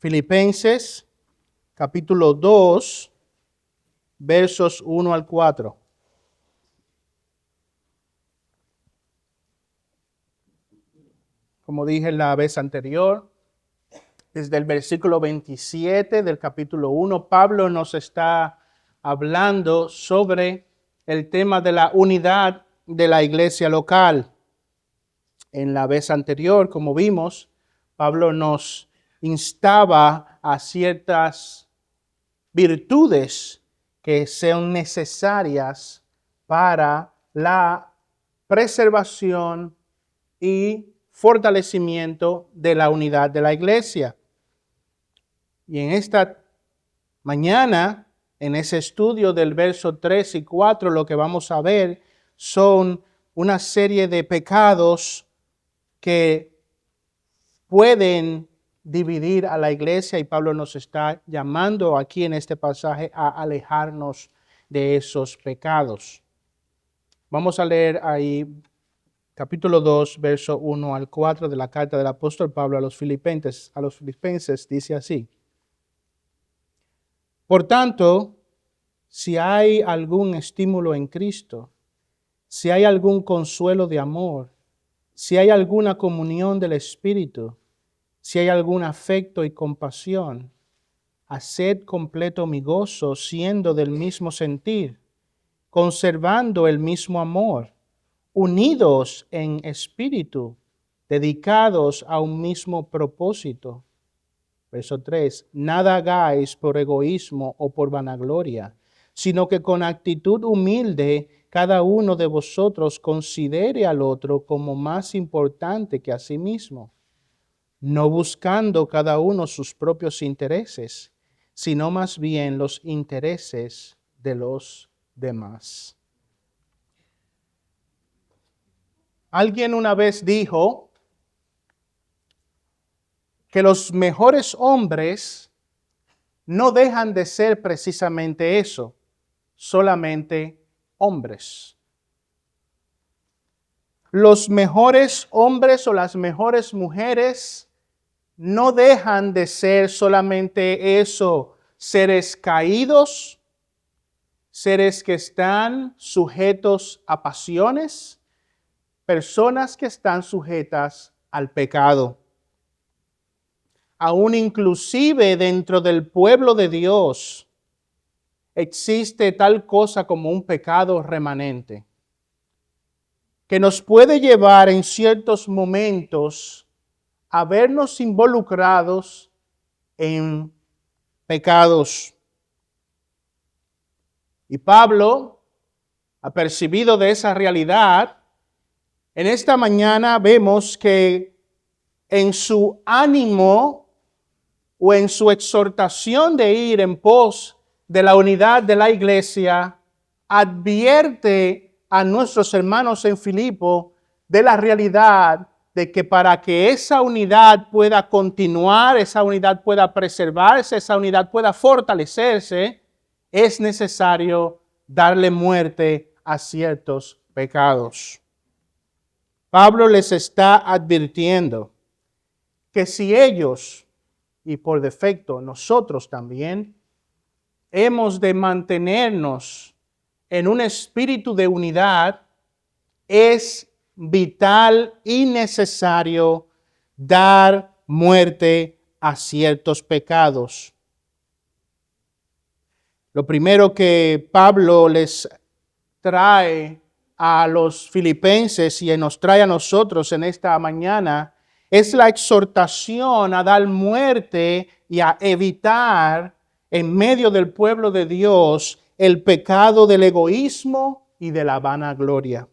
Filipenses, capítulo 2, versos 1 al 4. Como dije la vez anterior, desde el versículo 27 del capítulo 1, Pablo nos está hablando sobre el tema de la unidad de la iglesia local. En la vez anterior, como vimos, Pablo nos instaba a ciertas virtudes que sean necesarias para la preservación y fortalecimiento de la unidad de la iglesia. Y en esta mañana, en ese estudio del verso 3 y 4, lo que vamos a ver son una serie de pecados que pueden dividir a la iglesia, y Pablo nos está llamando aquí en este pasaje a alejarnos de esos pecados. Vamos a leer ahí capítulo 2, verso 1 al 4 de la carta del apóstol Pablo a los filipenses, dice así: Por tanto, si hay algún estímulo en Cristo, si hay algún consuelo de amor, si hay alguna comunión del Espíritu, si hay algún afecto y compasión, haced completo mi gozo siendo del mismo sentir, conservando el mismo amor, unidos en espíritu, dedicados a un mismo propósito. Verso 3, nada hagáis por egoísmo o por vanagloria, sino que con actitud humilde cada uno de vosotros considere al otro como más importante que a sí mismo, no buscando cada uno sus propios intereses, sino más bien los intereses de los demás. Alguien una vez dijo que los mejores hombres no dejan de ser precisamente eso, solamente hombres. Los mejores hombres o las mejores mujeres no dejan de ser solamente eso, seres caídos, seres que están sujetos a pasiones, personas que están sujetas al pecado. Aún inclusive dentro del pueblo de Dios existe tal cosa como un pecado remanente, que nos puede llevar en ciertos momentos a vernos involucrados en pecados. Y Pablo, apercibido de esa realidad, en esta mañana vemos que en su ánimo o en su exhortación de ir en pos de la unidad de la iglesia, advierte a nuestros hermanos en Filipo de la realidad de que para que esa unidad pueda continuar, esa unidad pueda preservarse, esa unidad pueda fortalecerse, es necesario darle muerte a ciertos pecados. Pablo les está advirtiendo que si ellos, y por defecto nosotros también, hemos de mantenernos en un espíritu de unidad, es vital y necesario dar muerte a ciertos pecados. Lo primero que Pablo les trae a los filipenses y nos trae a nosotros en esta mañana es la exhortación a dar muerte y a evitar en medio del pueblo de Dios el pecado del egoísmo y de la vanagloria.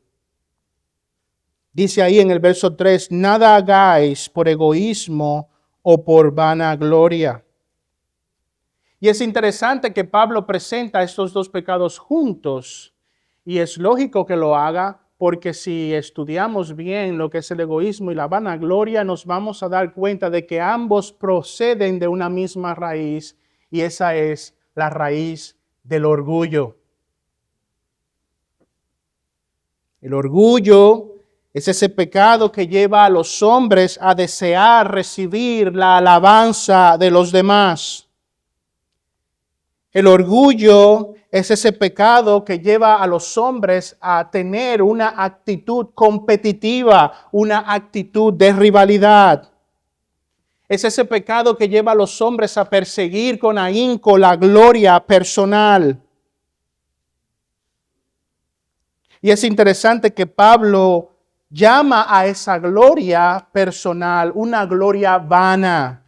Dice ahí en el verso 3, nada hagáis por egoísmo o por vanagloria. Y es interesante que Pablo presenta estos dos pecados juntos, y es lógico que lo haga porque si estudiamos bien lo que es el egoísmo y la vanagloria, nos vamos a dar cuenta de que ambos proceden de una misma raíz, y esa es la raíz del orgullo. El orgullo Es ese pecado que lleva a los hombres a desear recibir la alabanza de los demás. El orgullo es ese pecado que lleva a los hombres a tener una actitud competitiva, una actitud de rivalidad. Es ese pecado que lleva a los hombres a perseguir con ahínco la gloria personal. Y es interesante que Pablo llama a esa gloria personal una gloria vana.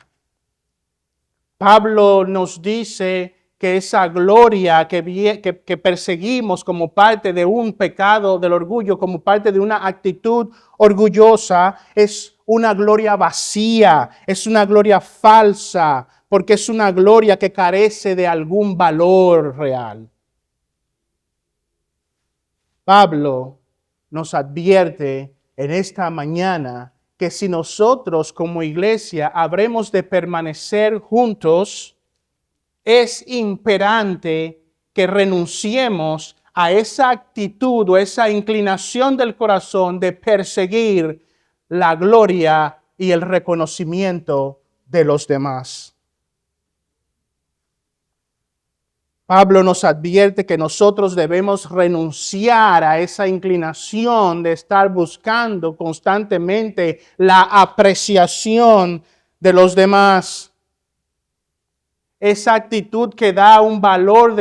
Pablo nos dice que esa gloria que perseguimos como parte de un pecado del orgullo, como parte de una actitud orgullosa, es una gloria vacía, es una gloria falsa, porque es una gloria que carece de algún valor real. Pablo nos advierte en esta mañana que si nosotros como iglesia habremos de permanecer juntos, es imperante que renunciemos a esa actitud o esa inclinación del corazón de perseguir la gloria y el reconocimiento de los demás. Pablo nos advierte que nosotros debemos renunciar a esa inclinación de estar buscando constantemente la apreciación de los demás. Esa actitud que da un valor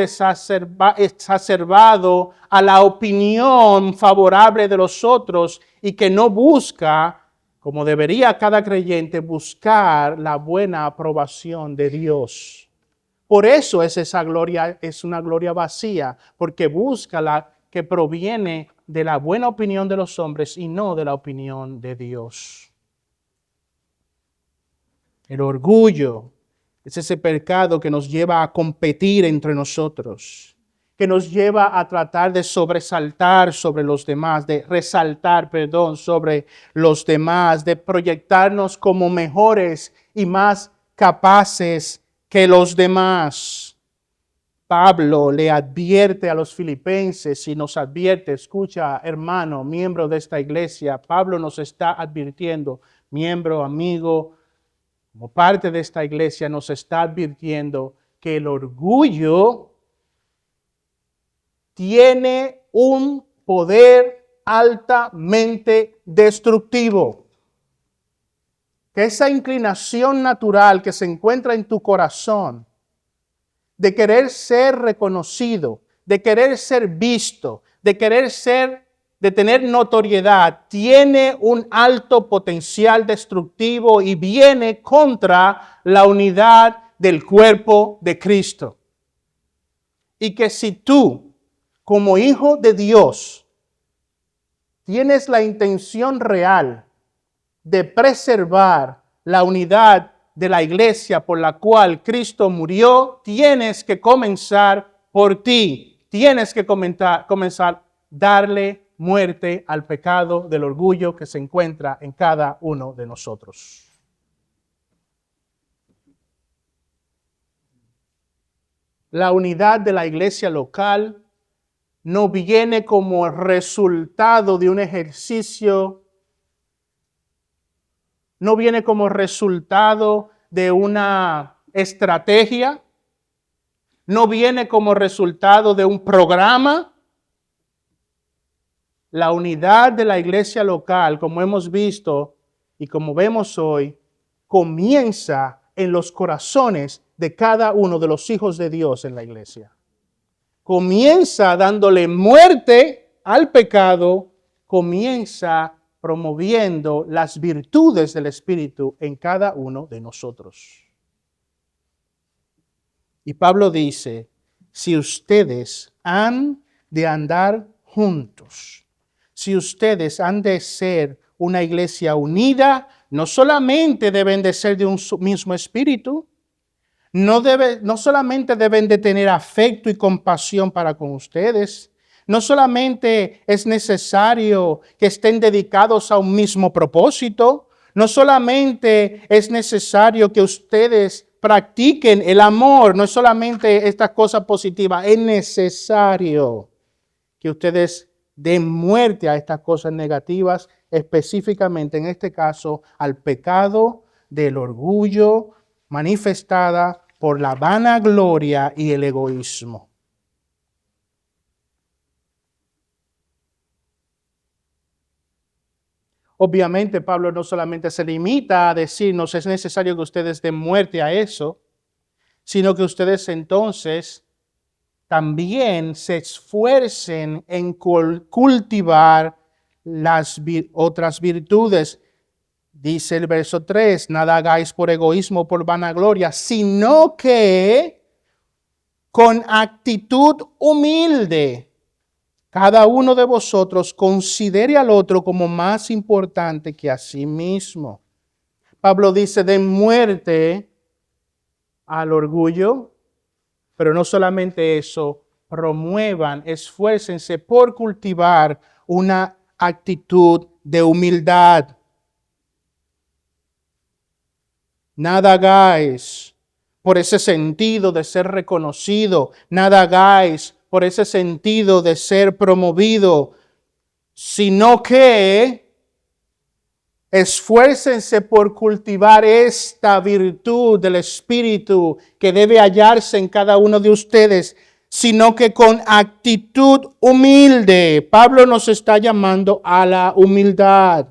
exacerbado a la opinión favorable de los otros y que no busca, como debería cada creyente, buscar la buena aprobación de Dios. Por eso esa gloria es una gloria vacía, porque busca la que proviene de la buena opinión de los hombres y no de la opinión de Dios. El orgullo es ese pecado que nos lleva a competir entre nosotros, que nos lleva a tratar de sobresaltar sobre los demás, de resaltar, sobre los demás, de proyectarnos como mejores y más capaces que los demás. Pablo le advierte a los filipenses y nos advierte, escucha, hermano, miembro de esta iglesia, Pablo nos está advirtiendo, miembro, amigo, como parte de esta iglesia, nos está advirtiendo que el orgullo tiene un poder altamente destructivo. Que esa inclinación natural que se encuentra en tu corazón de querer ser reconocido, de querer ser visto, de tener notoriedad, tiene un alto potencial destructivo y viene contra la unidad del cuerpo de Cristo. Y que si tú, como hijo de Dios, tienes la intención real de preservar la unidad de la iglesia por la cual Cristo murió, tienes que comenzar por ti. Tienes que comenzar a darle muerte al pecado del orgullo que se encuentra en cada uno de nosotros. La unidad de la iglesia local no viene como resultado de un ejercicio, no viene como resultado de una estrategia, no viene como resultado de un programa. La unidad de la iglesia local, como hemos visto y como vemos hoy, comienza en los corazones de cada uno de los hijos de Dios en la iglesia. Comienza dándole muerte al pecado, comienza promoviendo las virtudes del Espíritu en cada uno de nosotros. Y Pablo dice, si ustedes han de andar juntos, si ustedes han de ser una iglesia unida, no solamente deben de ser de un mismo espíritu, no solamente deben de tener afecto y compasión para con ustedes, no solamente es necesario que estén dedicados a un mismo propósito, no solamente es necesario que ustedes practiquen el amor, no es solamente esta cosa positiva, es necesario que ustedes den muerte a estas cosas negativas específicamente en este caso al pecado del orgullo manifestada por la vanagloria y el egoísmo. Obviamente, Pablo no solamente se limita a decirnos es necesario que ustedes den muerte a eso, sino que ustedes entonces también se esfuercen en cultivar las otras virtudes. Dice el verso 3, nada hagáis por egoísmo o por vanagloria, sino que con actitud humilde cada uno de vosotros considere al otro como más importante que a sí mismo. Pablo dice, den muerte al orgullo, pero no solamente eso, promuevan, esfuércense por cultivar una actitud de humildad. Nada hagáis por ese sentido de ser reconocido, nada hagáis por ese sentido de ser promovido, sino que esfuércense por cultivar esta virtud del Espíritu que debe hallarse en cada uno de ustedes, sino que con actitud humilde. Pablo nos está llamando a la humildad.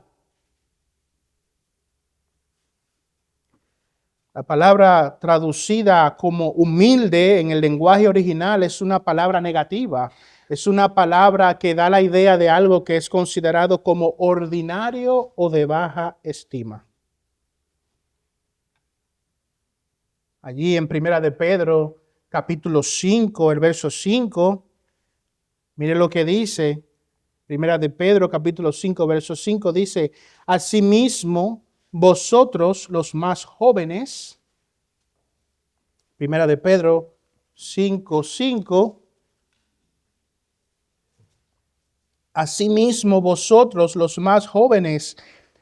La palabra traducida como humilde en el lenguaje original es una palabra negativa. Es una palabra que da la idea de algo que es considerado como ordinario o de baja estima. Allí en Primera de Pedro, capítulo 5, el verso 5, mire lo que dice. Primera de Pedro, capítulo 5, verso 5, dice, asimismo, vosotros los más jóvenes, Primera de Pedro 5:5. Asimismo, vosotros, los más jóvenes,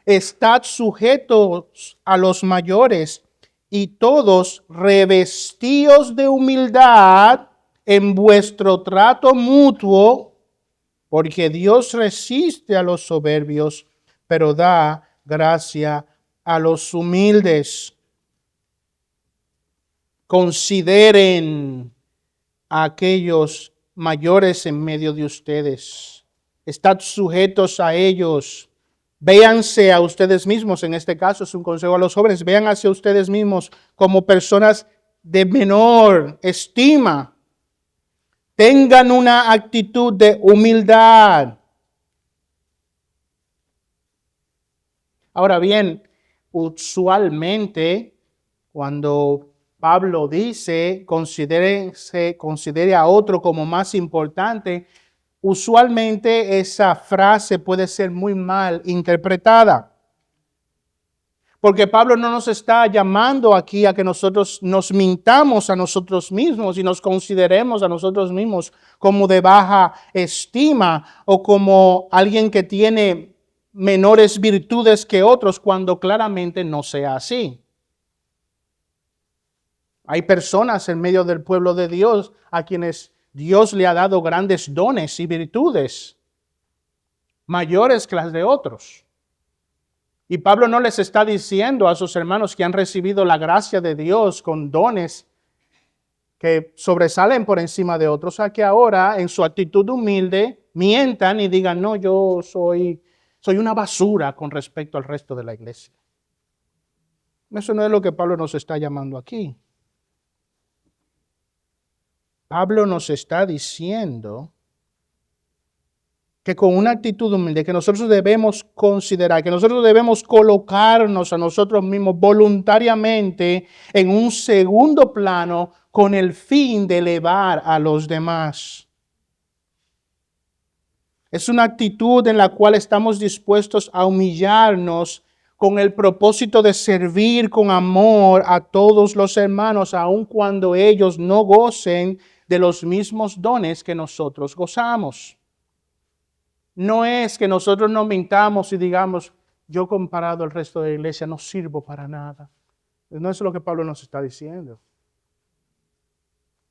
estad sujetos a los mayores y todos revestidos de humildad en vuestro trato mutuo, porque Dios resiste a los soberbios, pero da gracia a los humildes. Consideren a aquellos mayores en medio de ustedes. Estad sujetos a ellos. Véanse a ustedes mismos, en este caso es un consejo a los jóvenes, vean hacia ustedes mismos como personas de menor estima. Tengan una actitud de humildad. Ahora bien, usualmente cuando Pablo dice, considere a otro como más importante, usualmente esa frase puede ser muy mal interpretada. Porque Pablo no nos está llamando aquí a que nosotros nos mintamos a nosotros mismos y nos consideremos a nosotros mismos como de baja estima o como alguien que tiene menores virtudes que otros cuando claramente no sea así. Hay personas en medio del pueblo de Dios a quienes Dios le ha dado grandes dones y virtudes, mayores que las de otros. Y Pablo no les está diciendo a sus hermanos que han recibido la gracia de Dios con dones que sobresalen por encima de otros, a que ahora en su actitud humilde mientan y digan, no, yo soy una basura con respecto al resto de la iglesia. Eso no es lo que Pablo nos está llamando aquí. Pablo nos está diciendo que con una actitud humilde, que nosotros debemos considerar, que nosotros debemos colocarnos a nosotros mismos voluntariamente en un segundo plano con el fin de elevar a los demás. Es una actitud en la cual estamos dispuestos a humillarnos con el propósito de servir con amor a todos los hermanos, aun cuando ellos no gocen de los mismos dones que nosotros gozamos. No es que nosotros nos mintamos y digamos, yo comparado al resto de la iglesia no sirvo para nada. No es lo que Pablo nos está diciendo.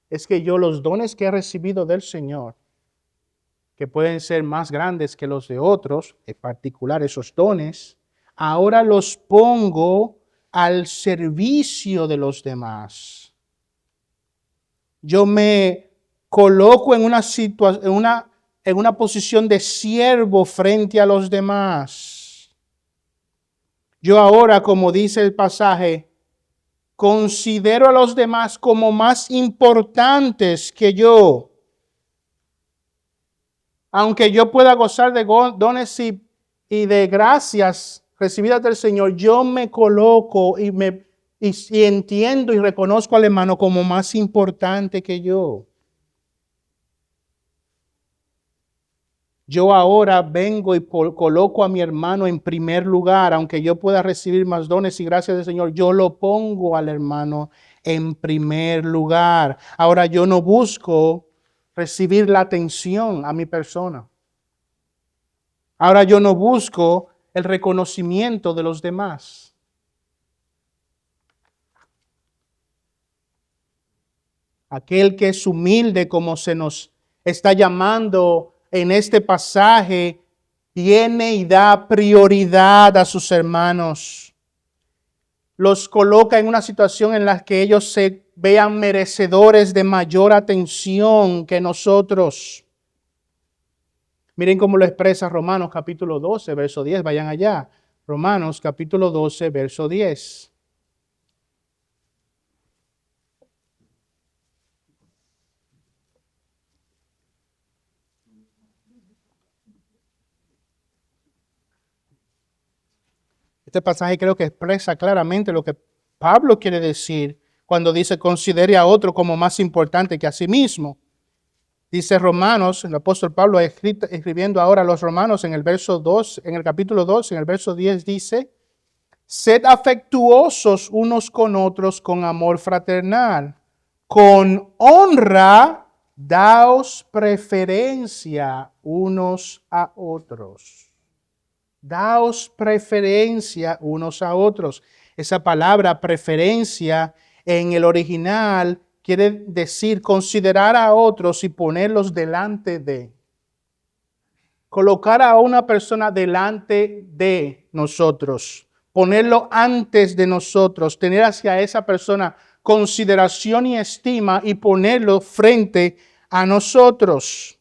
Es que yo los dones que he recibido del Señor que pueden ser más grandes que los de otros, en particular esos dones, ahora los pongo al servicio de los demás. Yo me coloco en una posición de siervo frente a los demás. Yo ahora, como dice el pasaje, considero a los demás como más importantes que yo. Aunque yo pueda gozar de dones y de gracias recibidas del Señor, yo me coloco y entiendo y reconozco al hermano como más importante que yo. Yo ahora vengo y coloco a mi hermano en primer lugar, aunque yo pueda recibir más dones y gracias del Señor, yo lo pongo al hermano en primer lugar. Ahora yo no busco recibir la atención a mi persona. Ahora yo no busco el reconocimiento de los demás. Aquel que es humilde, como se nos está llamando en este pasaje, tiene y da prioridad a sus hermanos. Los coloca en una situación en la que ellos se vean merecedores de mayor atención que nosotros. Miren cómo lo expresa Romanos capítulo 12, verso 10. Vayan allá. Romanos capítulo 12, verso 10. Este pasaje creo que expresa claramente lo que Pablo quiere decir cuando dice considere a otro como más importante que a sí mismo. Dice Romanos, el apóstol Pablo escribiendo ahora a los romanos en el verso 2, en el capítulo 2, en el verso 10 dice, sed afectuosos unos con otros con amor fraternal, con honra daos preferencia unos a otros. Daos preferencia unos a otros. Esa palabra preferencia en el original quiere decir considerar a otros y ponerlos delante de. Colocar a una persona delante de nosotros. Ponerlo antes de nosotros. Tener hacia esa persona consideración y estima y ponerlo frente a nosotros.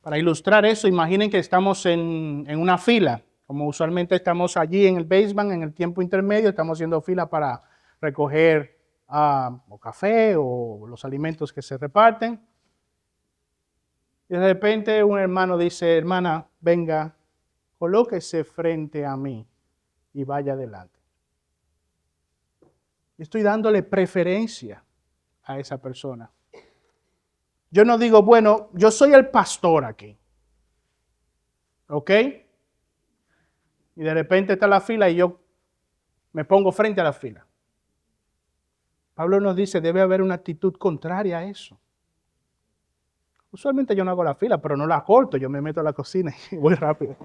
Para ilustrar eso, imaginen que estamos en una fila, como usualmente estamos allí en el basement, en el tiempo intermedio, estamos haciendo fila para recoger o café o los alimentos que se reparten. Y de repente un hermano dice, hermana, venga, colóquese frente a mí y vaya adelante. Estoy dándole preferencia a esa persona. Yo no digo, bueno, yo soy el pastor aquí. ¿Ok? Y de repente está la fila y yo me pongo frente a la fila. Pablo nos dice, debe haber una actitud contraria a eso. Usualmente yo no hago la fila, pero no la corto. Yo me meto a la cocina y voy rápido.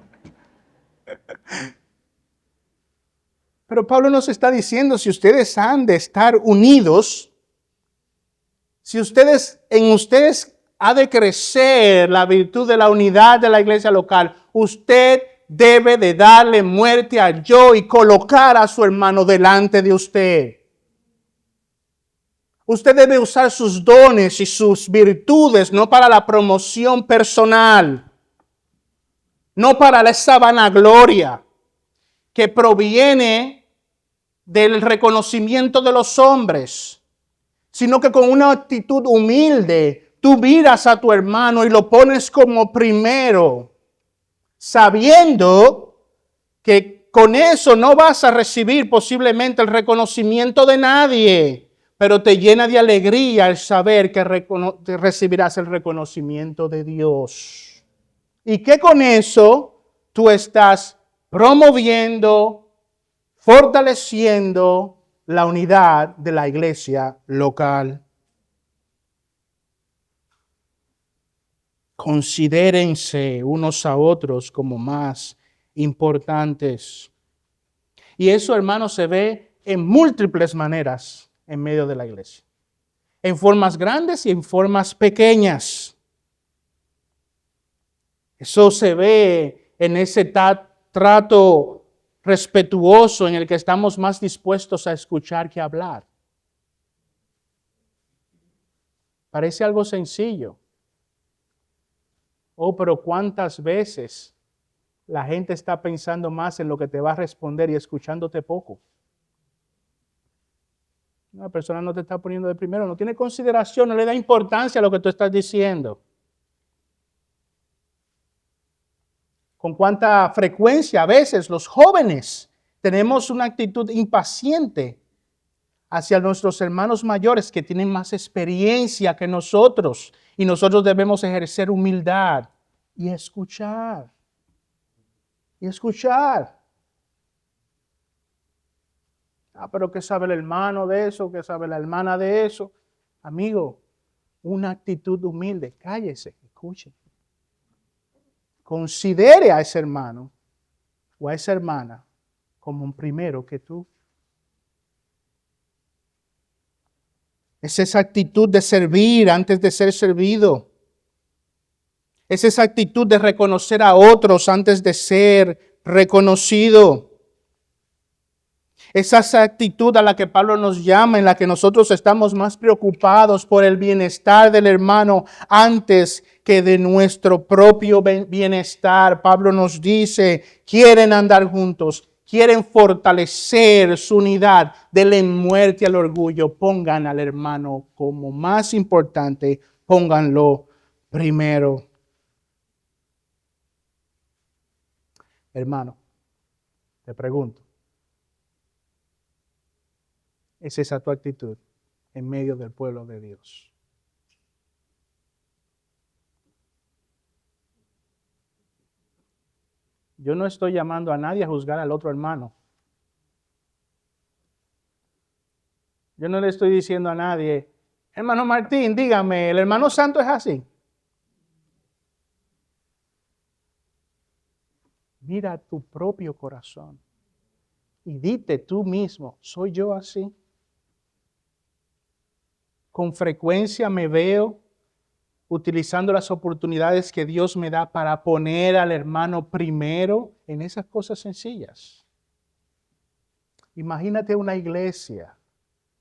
Pero Pablo nos está diciendo, si ustedes han de estar unidos, si en ustedes ha de crecer la virtud de la unidad de la iglesia local, usted debe de darle muerte al yo y colocar a su hermano delante de usted. Usted debe usar sus dones y sus virtudes no para la promoción personal, no para esa vanagloria que proviene del reconocimiento de los hombres, sino que con una actitud humilde, tú miras a tu hermano y lo pones como primero, sabiendo que con eso no vas a recibir posiblemente el reconocimiento de nadie, pero te llena de alegría el saber que recibirás el reconocimiento de Dios. Y que con eso tú estás promoviendo, fortaleciendo la unidad de la iglesia local. Considérense unos a otros como más importantes. Y eso, hermanos, se ve en múltiples maneras en medio de la iglesia. en formas grandes y en formas pequeñas. Eso se ve en ese trato respetuoso en el que estamos más dispuestos a escuchar que a hablar. Parece algo sencillo. Oh, pero ¿cuántas veces la gente está pensando más en lo que te va a responder y escuchándote poco? Una persona no te está poniendo de primero, no tiene consideración, no le da importancia a lo que tú estás diciendo. Con cuánta frecuencia a veces los jóvenes tenemos una actitud impaciente hacia nuestros hermanos mayores que tienen más experiencia que nosotros, y nosotros debemos ejercer humildad y escuchar. Y escuchar. Pero ¿qué sabe el hermano de eso? ¿Qué sabe la hermana de eso? Amigo, una actitud humilde. Cállese, escuche. Considere a ese hermano o a esa hermana como un primero que tú. Es esa actitud de servir antes de ser servido. Es esa actitud de reconocer a otros antes de ser reconocido. Es esa actitud a la que Pablo nos llama, en la que nosotros estamos más preocupados por el bienestar del hermano antes que de nuestro propio bienestar. Pablo nos dice, quieren andar juntos, quieren fortalecer su unidad, denle muerte al orgullo, pongan al hermano como más importante, pónganlo primero. Hermano, te pregunto, ¿es esa tu actitud en medio del pueblo de Dios? Yo no estoy llamando a nadie a juzgar al otro hermano. Yo no le estoy diciendo a nadie, hermano Martín, dígame, ¿el hermano santo es así? Mira tu propio corazón y dite tú mismo, ¿soy yo así? Con frecuencia me veo utilizando las oportunidades que Dios me da para poner al hermano primero en esas cosas sencillas. Imagínate una iglesia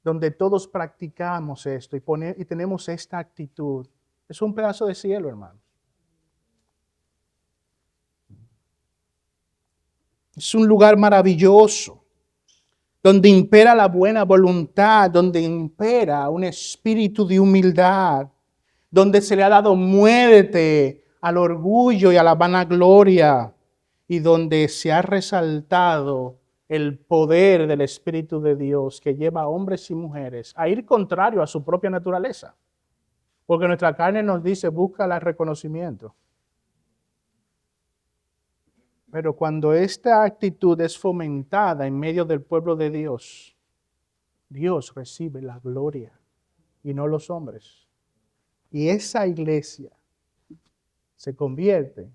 donde todos practicamos esto y tenemos esta actitud. Es un pedazo de cielo, hermano. Es un lugar maravilloso, donde impera la buena voluntad, donde impera un espíritu de humildad, donde se le ha dado muerte al orgullo y a la vanagloria, y donde se ha resaltado el poder del Espíritu de Dios que lleva a hombres y mujeres a ir contrario a su propia naturaleza. Porque nuestra carne nos dice, busca el reconocimiento. Pero cuando esta actitud es fomentada en medio del pueblo de Dios, Dios recibe la gloria y no los hombres. Y esa iglesia se convierte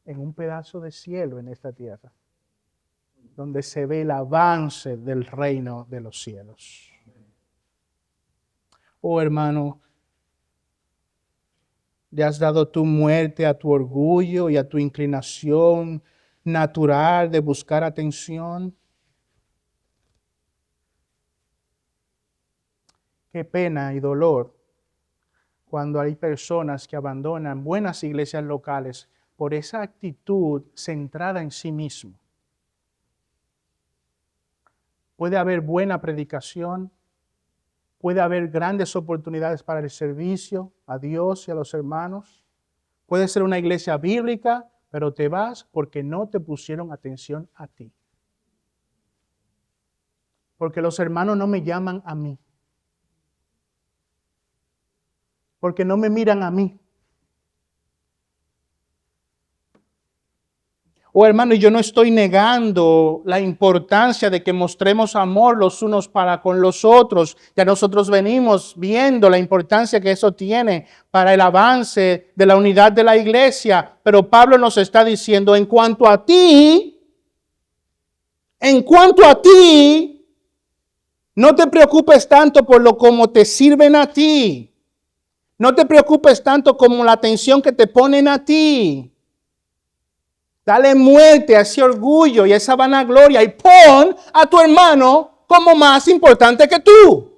en un pedazo de cielo en esta tierra, donde se ve el avance del reino de los cielos. Oh hermano, le has dado tu muerte a tu orgullo y a tu inclinación natural de buscar atención. Qué pena y dolor cuando hay personas que abandonan buenas iglesias locales por esa actitud centrada en sí mismo. Puede haber buena predicación, puede haber grandes oportunidades para el servicio a Dios y a los hermanos. Puede ser una iglesia bíblica, pero te vas porque no te pusieron atención a ti. Porque los hermanos no me llaman a mí. Porque no me miran a mí. Oh hermano, yo no estoy negando la importancia de que mostremos amor los unos para con los otros. Ya nosotros venimos viendo la importancia que eso tiene para el avance de la unidad de la iglesia. Pero Pablo nos está diciendo, en cuanto a ti, No te preocupes tanto por lo como te sirven a ti. No te preocupes tanto como la atención que te ponen a ti. Dale muerte a ese orgullo y a esa vanagloria y pon a tu hermano como más importante que tú.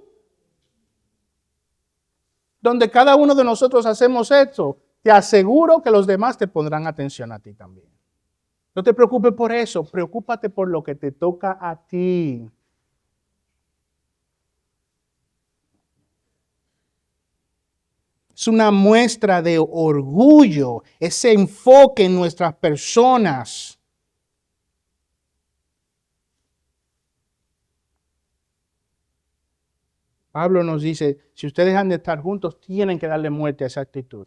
Donde cada uno de nosotros hacemos esto, te aseguro que los demás te pondrán atención a ti también. No te preocupes por eso, preocúpate por lo que te toca a ti. Es una muestra de orgullo, ese enfoque en nuestras personas. Pablo nos dice, si ustedes han de estar juntos, tienen que darle muerte a esa actitud.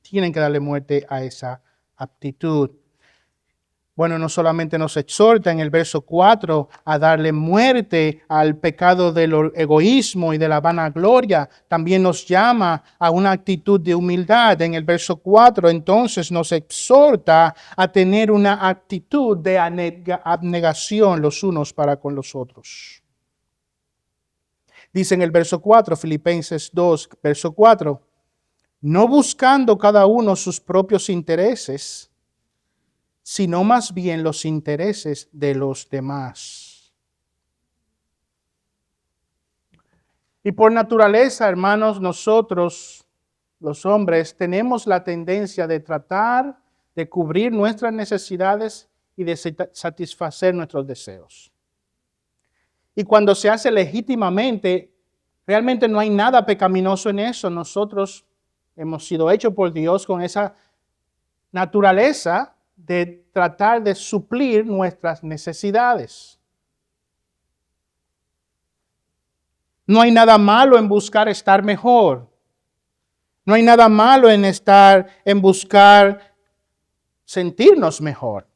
Tienen que darle muerte a esa actitud. Bueno, no solamente nos exhorta en el verso 4 a darle muerte al pecado del egoísmo y de la vanagloria, también nos llama a una actitud de humildad. En el verso 4 entonces nos exhorta a tener una actitud de abnegación los unos para con los otros. Dice en el verso 4, Filipenses 2, verso 4, no buscando cada uno sus propios intereses, sino más bien los intereses de los demás. Y por naturaleza, hermanos, nosotros, los hombres, tenemos la tendencia de tratar de cubrir nuestras necesidades y de satisfacer nuestros deseos. Y cuando se hace legítimamente, realmente no hay nada pecaminoso en eso. Nosotros hemos sido hechos por Dios con esa naturaleza de tratar de suplir nuestras necesidades. No hay nada malo en buscar estar mejor. No hay nada malo en buscar sentirnos mejor.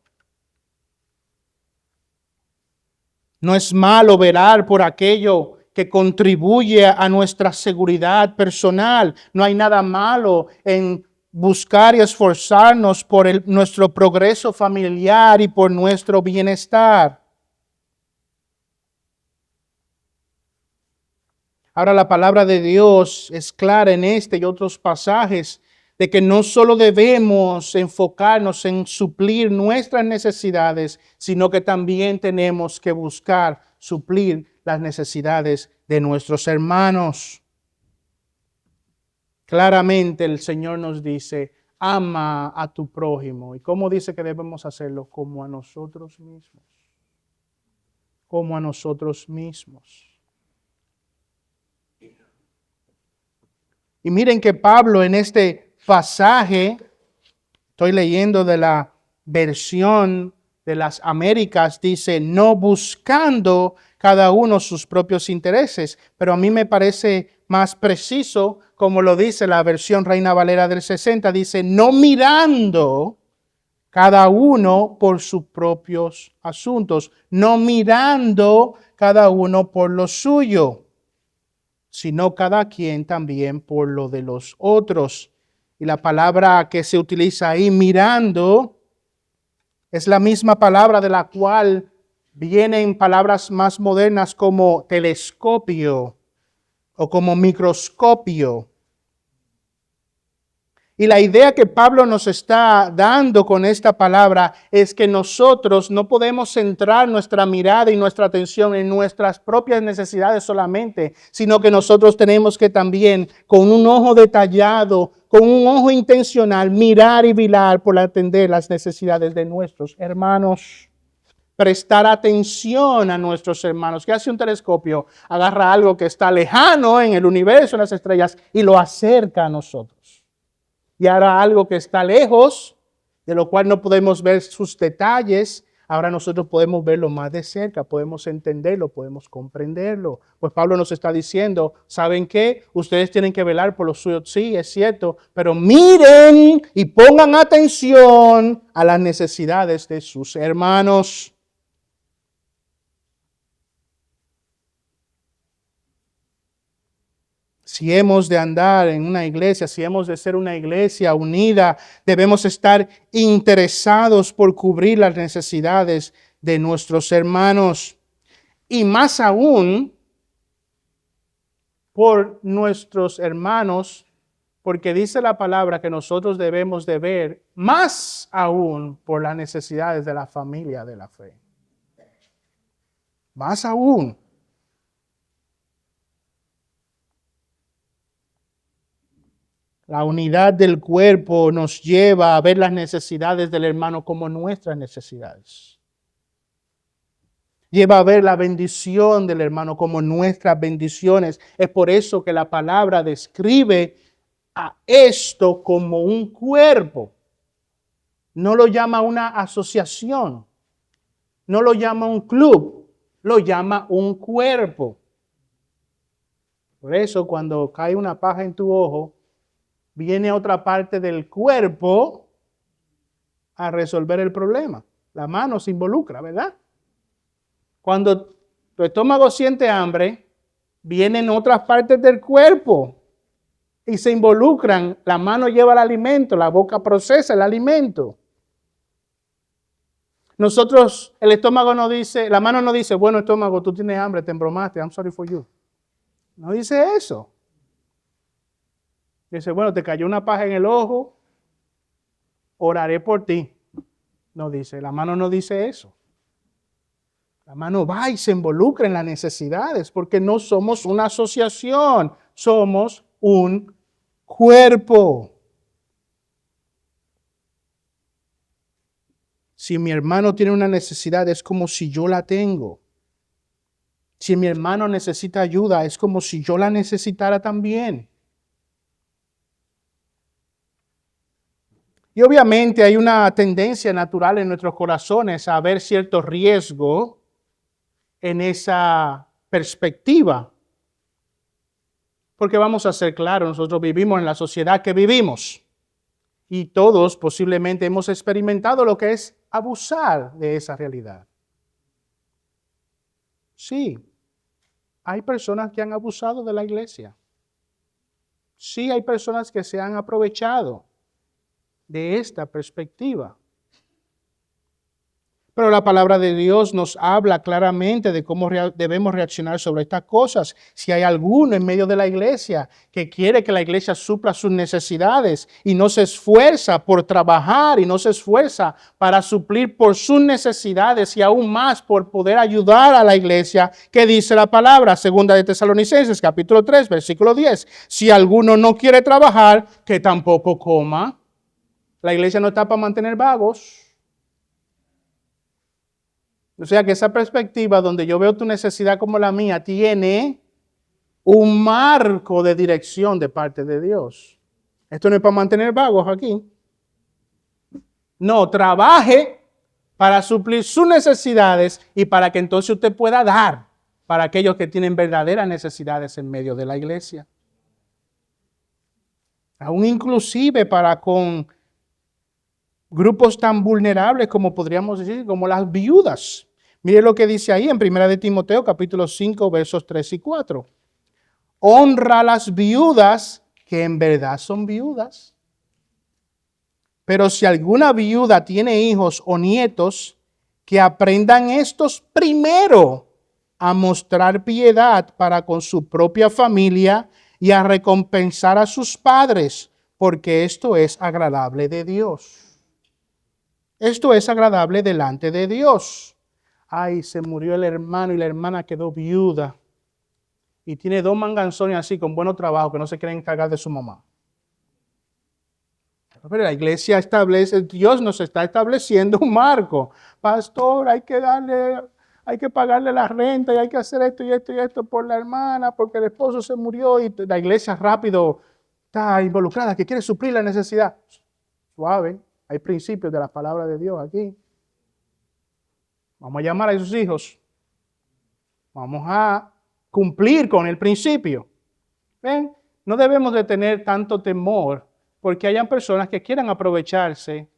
No es malo velar por aquello que contribuye a nuestra seguridad personal. No hay nada malo en buscar y esforzarnos por nuestro progreso familiar y por nuestro bienestar. Ahora la palabra de Dios es clara en este y otros pasajes de que no solo debemos enfocarnos en suplir nuestras necesidades, sino que también tenemos que buscar suplir las necesidades de nuestros hermanos. Claramente el Señor nos dice, ama a tu prójimo. ¿Y cómo dice que debemos hacerlo? Como a nosotros mismos. Como a nosotros mismos. Y miren que Pablo en este pasaje, estoy leyendo de la versión de las Américas, dice, no buscando cada uno sus propios intereses, pero a mí me parece más preciso, como lo dice la versión Reina Valera del 60, dice, no mirando cada uno por sus propios asuntos, no mirando cada uno por lo suyo, sino cada quien también por lo de los otros. Y la palabra que se utiliza ahí, mirando, es la misma palabra de la cual vienen palabras más modernas como telescopio o como microscopio. Y la idea que Pablo nos está dando con esta palabra es que nosotros no podemos centrar nuestra mirada y nuestra atención en nuestras propias necesidades solamente, sino que nosotros tenemos que también, con un ojo detallado, con un ojo intencional, mirar y velar por atender las necesidades de nuestros hermanos. Prestar atención a nuestros hermanos. ¿Qué hace un telescopio? Agarra algo que está lejano en el universo, en las estrellas, y lo acerca a nosotros. Y ahora algo que está lejos, de lo cual no podemos ver sus detalles, ahora nosotros podemos verlo más de cerca, podemos entenderlo, podemos comprenderlo. Pues Pablo nos está diciendo, ¿saben qué? Ustedes tienen que velar por lo suyo, sí, es cierto, pero miren y pongan atención a las necesidades de sus hermanos. Si hemos de andar en una iglesia, si hemos de ser una iglesia unida, debemos estar interesados por cubrir las necesidades de nuestros hermanos. y más aún por nuestros hermanos, porque dice la palabra que nosotros debemos de ver más aún por las necesidades de la familia de la fe. Más aún. La unidad del cuerpo nos lleva a ver las necesidades del hermano como nuestras necesidades. Lleva a ver la bendición del hermano como nuestras bendiciones. Es por eso que la palabra describe a esto como un cuerpo. No lo llama una asociación. No lo llama un club. Lo llama un cuerpo. Por eso cuando cae una paja en tu ojo, viene otra parte del cuerpo a resolver el problema. La mano se involucra, ¿verdad? Cuando tu estómago siente hambre, vienen otras partes del cuerpo y se involucran. La mano lleva el alimento, la boca procesa el alimento. Nosotros, el estómago no dice, la mano no dice, bueno, estómago, tú tienes hambre, te embromaste, I'm sorry for you. No dice eso. Dice, bueno, te cayó una paja en el ojo, oraré por ti. No dice, la mano no dice eso. La mano va y se involucra en las necesidades porque no somos una asociación, somos un cuerpo. Si mi hermano tiene una necesidad, es como si yo la tengo. Si mi hermano necesita ayuda, es como si yo la necesitara también. Y obviamente hay una tendencia natural en nuestros corazones a ver cierto riesgo en esa perspectiva. Porque vamos a ser claros, nosotros vivimos en la sociedad que vivimos. Y todos posiblemente hemos experimentado lo que es abusar de esa realidad. Sí, hay personas que han abusado de la iglesia. Sí, hay personas que se han aprovechado de esta perspectiva. Pero la palabra de Dios nos habla claramente de cómo debemos reaccionar sobre estas cosas. Si hay alguno en medio de la iglesia que quiere que la iglesia supla sus necesidades y no se esfuerza por trabajar y no se esfuerza para suplir por sus necesidades y aún más por poder ayudar a la iglesia, ¿qué dice la palabra? Segunda de Tesalonicenses, capítulo 3, versículo 10. Si alguno no quiere trabajar, que tampoco coma. La iglesia no está para mantener vagos. O sea que esa perspectiva donde yo veo tu necesidad como la mía tiene un marco de dirección de parte de Dios. Esto no es para mantener vagos aquí. No, trabaje para suplir sus necesidades y para que entonces usted pueda dar para aquellos que tienen verdaderas necesidades en medio de la iglesia. Aún inclusive para con grupos tan vulnerables como podríamos decir, como las viudas. Mire lo que dice ahí en 1 de Timoteo, capítulo 5, versos 3 y 4. Honra a las viudas que en verdad son viudas. Pero si alguna viuda tiene hijos o nietos, que aprendan estos primero a mostrar piedad para con su propia familia y a recompensar a sus padres, porque esto es agradable de Dios. Esto es agradable delante de Dios. Ay, se murió el hermano y la hermana quedó viuda. Y tiene dos manganzones así con buenos trabajos que no se quieren encargar de su mamá. Pero la iglesia establece, Dios nos está estableciendo un marco. Pastor, hay que pagarle la renta y hay que hacer esto y esto y esto por la hermana porque el esposo se murió y la iglesia rápido está involucrada, que quiere suplir la necesidad. Suave, hay principios de la palabra de Dios aquí. Vamos a llamar a esos hijos. Vamos a cumplir con el principio. ¿Ven? No debemos de tener tanto temor porque hayan personas que quieran aprovecharse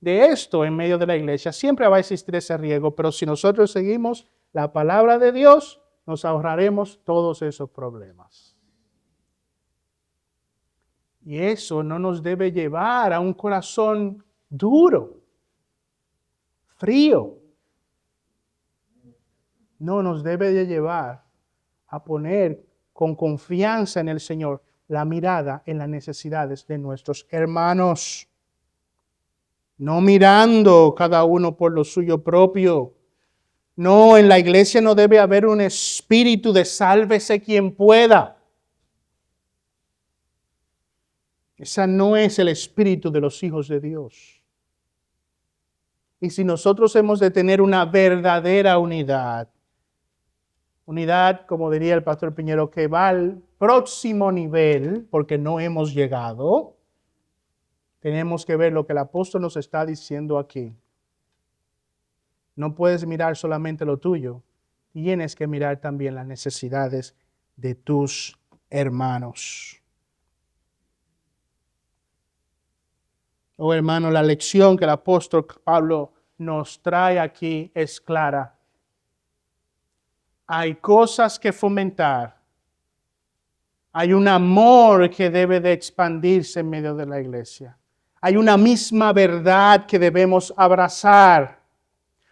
de esto en medio de la iglesia. Siempre va a existir ese riesgo, pero si nosotros seguimos la palabra de Dios, nos ahorraremos todos esos problemas. Y eso no nos debe llevar a un corazón duro, frío. No, nos debe de llevar a poner con confianza en el Señor la mirada en las necesidades de nuestros hermanos. No mirando cada uno por lo suyo propio. No, en la iglesia no debe haber un espíritu de sálvese quien pueda. Ese no es el espíritu de los hijos de Dios. Y si nosotros hemos de tener una verdadera unidad, como diría el pastor Piñero, que va al próximo nivel, porque no hemos llegado, tenemos que ver lo que el apóstol nos está diciendo aquí. No puedes mirar solamente lo tuyo, tienes que mirar también las necesidades de tus hermanos. Oh hermano, la lección que el apóstol Pablo nos trae aquí es clara. Hay cosas que fomentar. Hay un amor que debe de expandirse en medio de la iglesia. Hay una misma verdad que debemos abrazar.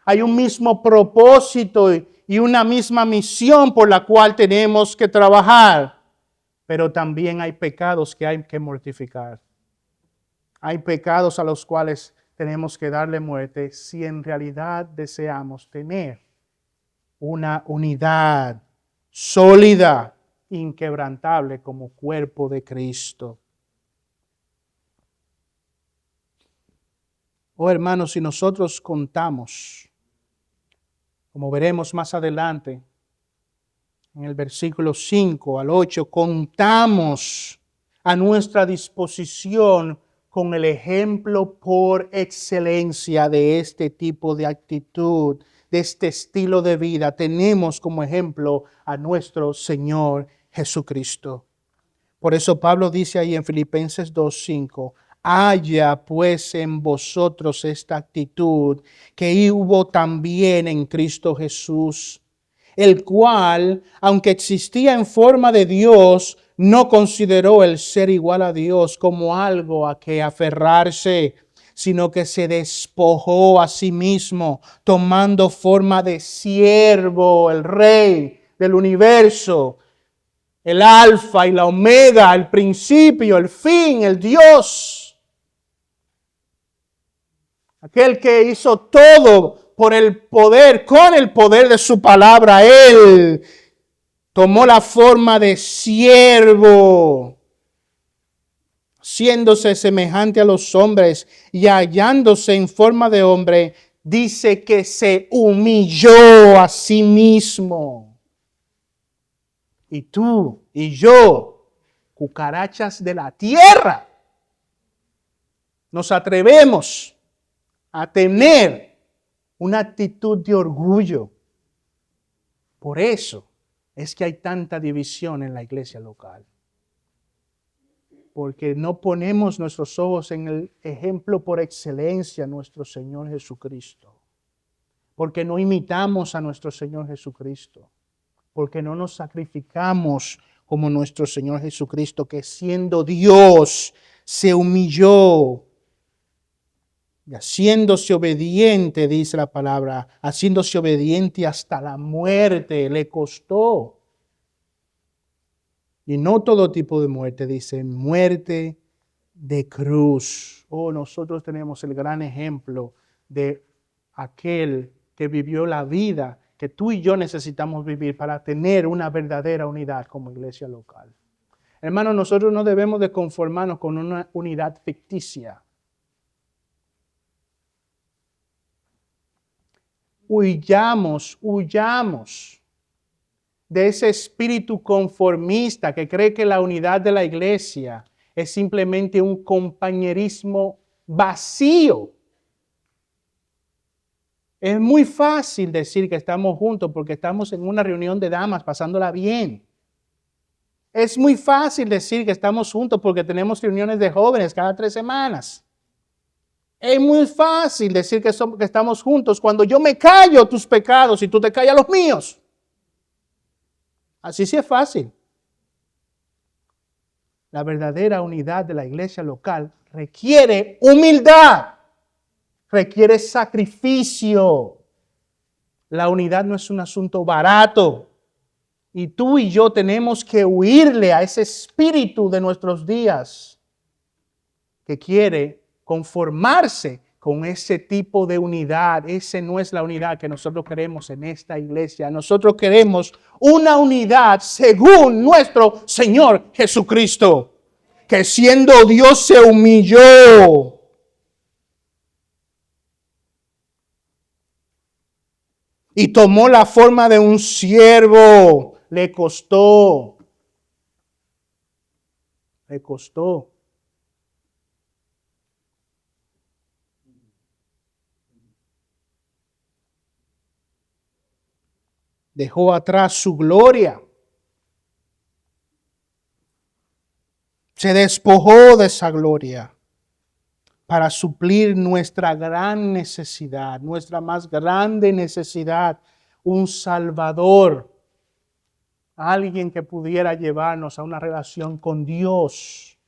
Hay un mismo propósito y una misma misión por la cual tenemos que trabajar. Pero también hay pecados que hay que mortificar. Hay pecados a los cuales tenemos que darle muerte si en realidad deseamos tener una unidad sólida, inquebrantable como cuerpo de Cristo. Oh hermanos, si nosotros contamos, como veremos más adelante, en el versículo 5 al 8, contamos a nuestra disposición con el ejemplo por excelencia de este tipo de actitud, de este estilo de vida. Tenemos como ejemplo a nuestro Señor Jesucristo. Por eso Pablo dice ahí en Filipenses 2:5, haya pues en vosotros esta actitud que hubo también en Cristo Jesús, el cual, aunque existía en forma de Dios, no consideró el ser igual a Dios como algo a que aferrarse, sino que se despojó a sí mismo, tomando forma de siervo, el Rey del universo, el alfa y la omega, el principio, el fin, el Dios. Aquel que hizo todo por el poder, con el poder de su palabra. Él tomó la forma de siervo, haciéndose semejante a los hombres y hallándose en forma de hombre, dice que se humilló a sí mismo. Y tú y yo, cucarachas de la tierra, nos atrevemos a tener una actitud de orgullo. Por eso es que hay tanta división en la iglesia local. Porque no ponemos nuestros ojos en el ejemplo por excelencia, nuestro Señor Jesucristo. Porque no imitamos a nuestro Señor Jesucristo. Porque no nos sacrificamos como nuestro Señor Jesucristo, que siendo Dios se humilló. Y haciéndose obediente, dice la palabra, haciéndose obediente hasta la muerte, le costó. Y no todo tipo de muerte, dice, muerte de cruz. Oh, nosotros tenemos el gran ejemplo de aquel que vivió la vida que tú y yo necesitamos vivir para tener una verdadera unidad como iglesia local. Hermanos, nosotros no debemos de conformarnos con una unidad ficticia. Huyamos de ese espíritu conformista que cree que la unidad de la iglesia es simplemente un compañerismo vacío. Es muy fácil decir que estamos juntos porque estamos en una reunión de damas pasándola bien. Es muy fácil decir que estamos juntos porque tenemos reuniones de jóvenes cada 3 semanas. Es muy fácil decir que estamos juntos cuando yo me callo tus pecados y tú te callas los míos. Así sí es fácil. La verdadera unidad de la iglesia local requiere humildad, requiere sacrificio. La unidad no es un asunto barato. Y tú y yo tenemos que huirle a ese espíritu de nuestros días que quiere conformarse con ese tipo de unidad. Esa no es la unidad que nosotros queremos en esta iglesia. Nosotros queremos una unidad según nuestro Señor Jesucristo, que siendo Dios se humilló. Y tomó la forma de un siervo. Le costó. Le costó. Dejó atrás su gloria. Se despojó de esa gloria para suplir nuestra gran necesidad, nuestra más grande necesidad, un Salvador. Alguien que pudiera llevarnos a una relación con Dios.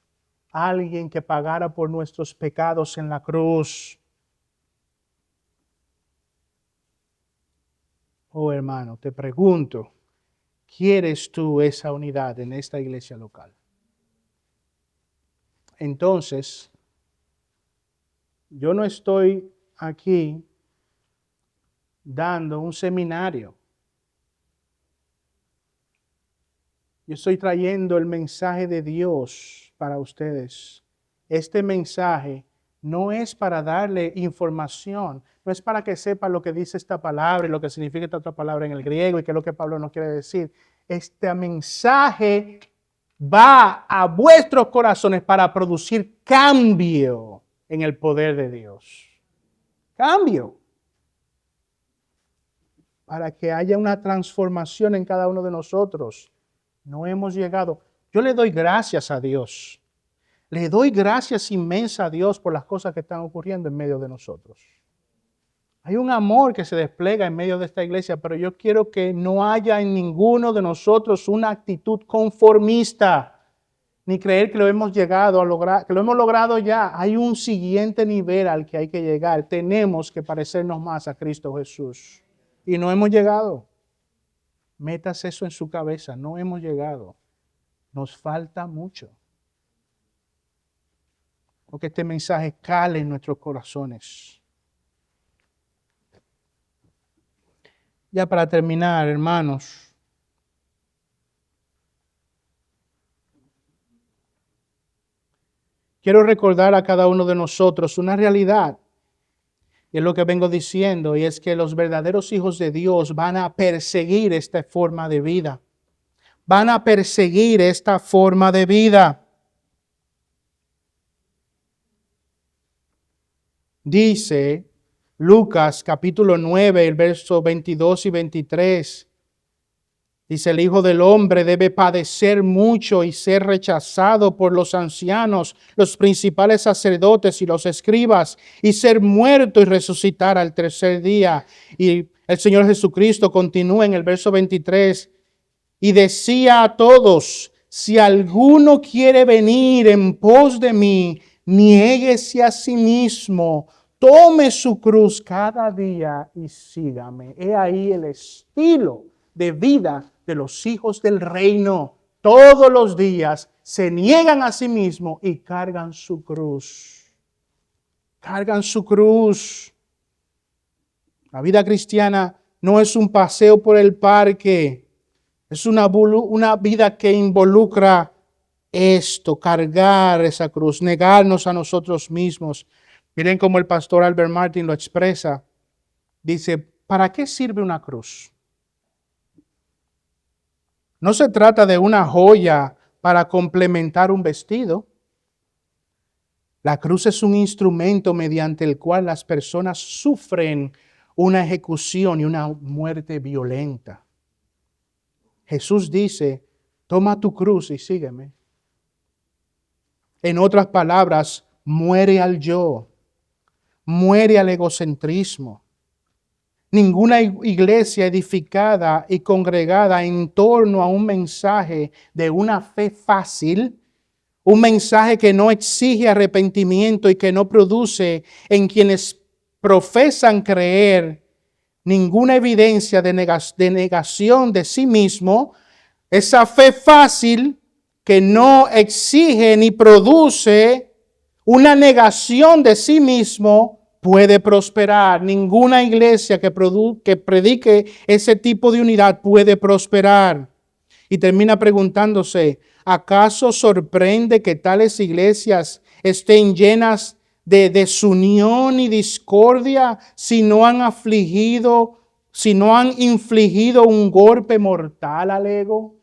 Alguien que pagara por nuestros pecados en la cruz. Oh hermano, te pregunto, ¿quieres tú esa unidad en esta iglesia local? Entonces, yo no estoy aquí dando un seminario. Yo estoy trayendo el mensaje de Dios para ustedes. Este mensaje no es para darle información, no es para que sepan lo que dice esta palabra y lo que significa esta otra palabra en el griego y qué es lo que Pablo nos quiere decir. Este mensaje va a vuestros corazones para producir cambio en el poder de Dios. Cambio. Para que haya una transformación en cada uno de nosotros. No hemos llegado. Yo le doy gracias a Dios. Le doy gracias inmensas a Dios por las cosas que están ocurriendo en medio de nosotros. Hay un amor que se despliega en medio de esta iglesia, pero yo quiero que no haya en ninguno de nosotros una actitud conformista, ni creer que lo hemos llegado a lograr, que lo hemos logrado ya. Hay un siguiente nivel al que hay que llegar. Tenemos que parecernos más a Cristo Jesús. Y no hemos llegado. Metas eso en su cabeza. No hemos llegado. Nos falta mucho. Porque este mensaje cale en nuestros corazones. Ya para terminar, hermanos. Quiero recordar a cada uno de nosotros una realidad. Y es lo que vengo diciendo, y es que los verdaderos hijos de Dios van a perseguir esta forma de vida. Van a perseguir esta forma de vida. Dice Lucas capítulo 9, el verso 22 y 23. Dice, el Hijo del Hombre debe padecer mucho y ser rechazado por los ancianos, los principales sacerdotes y los escribas, y ser muerto y resucitar al tercer día. Y el Señor Jesucristo continúa en el verso 23, y decía a todos, si alguno quiere venir en pos de mí, niéguese a sí mismo, tome su cruz cada día y sígame. He ahí el estilo de vida de los hijos del reino. Todos los días se niegan a sí mismos y cargan su cruz. Cargan su cruz. La vida cristiana no es un paseo por el parque. Es una vida que involucra esto, cargar esa cruz, negarnos a nosotros mismos. Miren cómo el pastor Albert Martin lo expresa. Dice, ¿para qué sirve una cruz? No se trata de una joya para complementar un vestido. La cruz es un instrumento mediante el cual las personas sufren una ejecución y una muerte violenta. Jesús dice, toma tu cruz y sígueme. En otras palabras, muere al yo, muere al egocentrismo. Ninguna iglesia edificada y congregada en torno a un mensaje de una fe fácil, un mensaje que no exige arrepentimiento y que no produce en quienes profesan creer ninguna evidencia de negación de sí mismo, esa fe fácil que no exige ni produce una negación de sí mismo, puede prosperar. Ninguna iglesia que predique ese tipo de unidad puede prosperar. Y termina preguntándose, ¿acaso sorprende que tales iglesias estén llenas de desunión y discordia si no han infligido un golpe mortal al ego?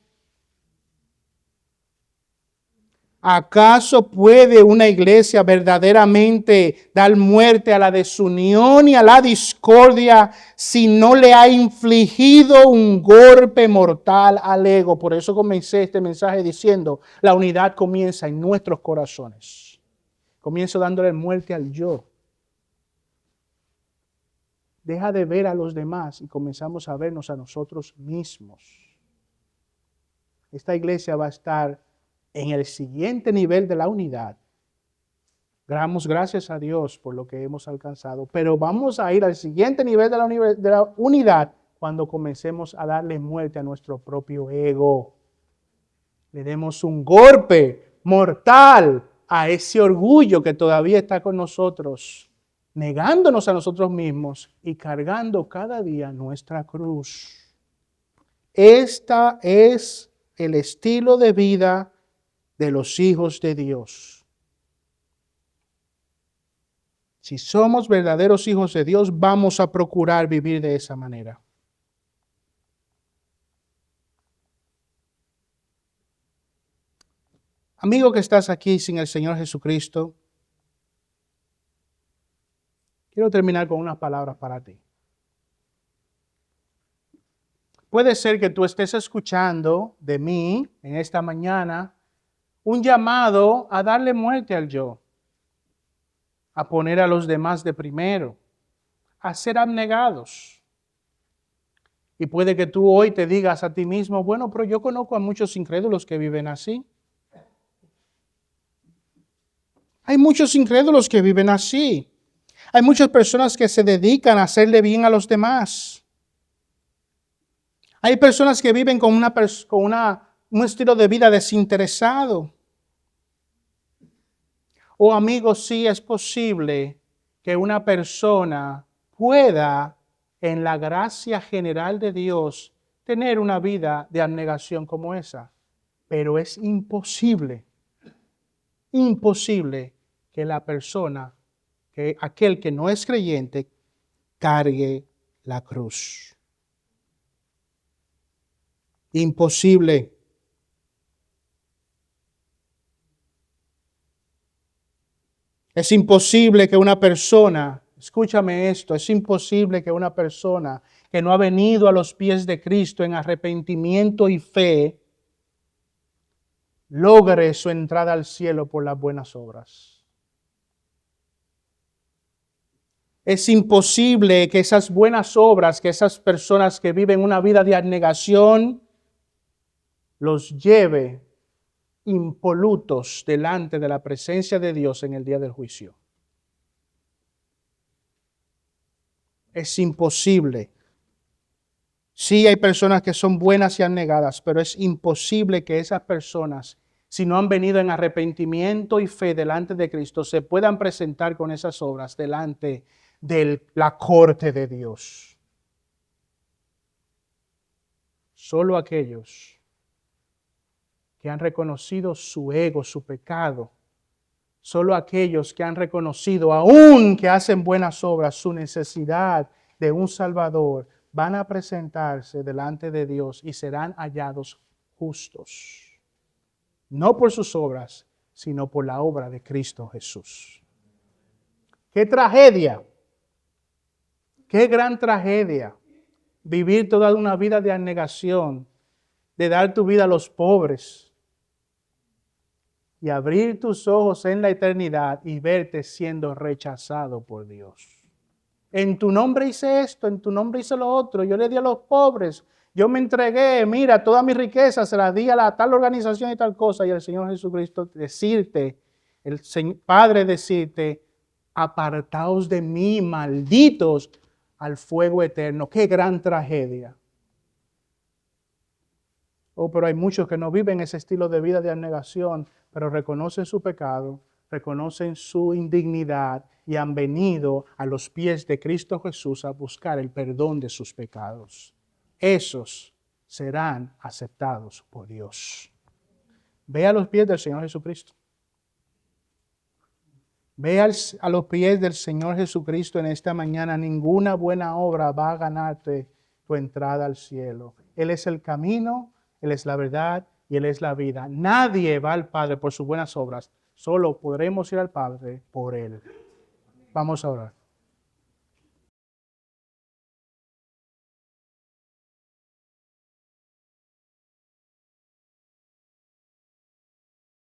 ¿Acaso puede una iglesia verdaderamente dar muerte a la desunión y a la discordia si no le ha infligido un golpe mortal al ego? Por eso comencé este mensaje diciendo, la unidad comienza en nuestros corazones. Comienzo dándole muerte al yo. Deja de ver a los demás y comenzamos a vernos a nosotros mismos. Esta iglesia va a estar en el siguiente nivel de la unidad. Damos gracias a Dios por lo que hemos alcanzado, pero vamos a ir al siguiente nivel de la unidad cuando comencemos a darle muerte a nuestro propio ego. Le demos un golpe mortal a ese orgullo que todavía está con nosotros, negándonos a nosotros mismos y cargando cada día nuestra cruz. Esta es el estilo de vida de los hijos de Dios. Si somos verdaderos hijos de Dios, vamos a procurar vivir de esa manera. Amigo que estás aquí sin el Señor Jesucristo, quiero terminar con unas palabras para ti. Puede ser que tú estés escuchando de mí en esta mañana un llamado a darle muerte al yo, a poner a los demás de primero, a ser abnegados. Y puede que tú hoy te digas a ti mismo, bueno, pero yo conozco a muchos incrédulos que viven así. Hay muchos incrédulos que viven así. Hay muchas personas que se dedican a hacerle bien a los demás. Hay personas que viven con un estilo de vida desinteresado. Oh, amigos, sí es posible que una persona pueda, en la gracia general de Dios, tener una vida de abnegación como esa. Pero es imposible que la persona, que aquel que no es creyente, cargue la cruz. Imposible. Es imposible que una persona, escúchame esto, es imposible que una persona que no ha venido a los pies de Cristo en arrepentimiento y fe, logre su entrada al cielo por las buenas obras. Es imposible que esas buenas obras, que esas personas que viven una vida de abnegación, los lleve impolutos delante de la presencia de Dios en el día del juicio. Es imposible. Sí hay personas que son buenas y abnegadas, pero es imposible que esas personas, si no han venido en arrepentimiento y fe delante de Cristo, se puedan presentar con esas obras delante de la corte de Dios. Solo aquellos que han reconocido su ego, su pecado, solo aquellos que han reconocido, aún que hacen buenas obras, su necesidad de un Salvador, van a presentarse delante de Dios y serán hallados justos. No por sus obras, sino por la obra de Cristo Jesús. ¡Qué tragedia! ¡Qué gran tragedia! Vivir toda una vida de abnegación, de dar tu vida a los pobres, y abrir tus ojos en la eternidad y verte siendo rechazado por Dios. En tu nombre hice esto, en tu nombre hice lo otro, yo le di a los pobres, yo me entregué, mira, toda mi riqueza se la di a la tal organización y tal cosa, y el Señor Jesucristo decirte, Padre decirte, apartaos de mí, malditos, al fuego eterno. ¡Qué gran tragedia! Oh, pero hay muchos que no viven ese estilo de vida de abnegación, pero reconocen su pecado, reconocen su indignidad y han venido a los pies de Cristo Jesús a buscar el perdón de sus pecados. Esos serán aceptados por Dios. Ve a los pies del Señor Jesucristo. Ve a los pies del Señor Jesucristo en esta mañana. Ninguna buena obra va a ganarte tu entrada al cielo. Él es el camino, Él es la verdad y Él es la vida. Nadie va al Padre por sus buenas obras. Solo podremos ir al Padre por Él. Vamos a orar.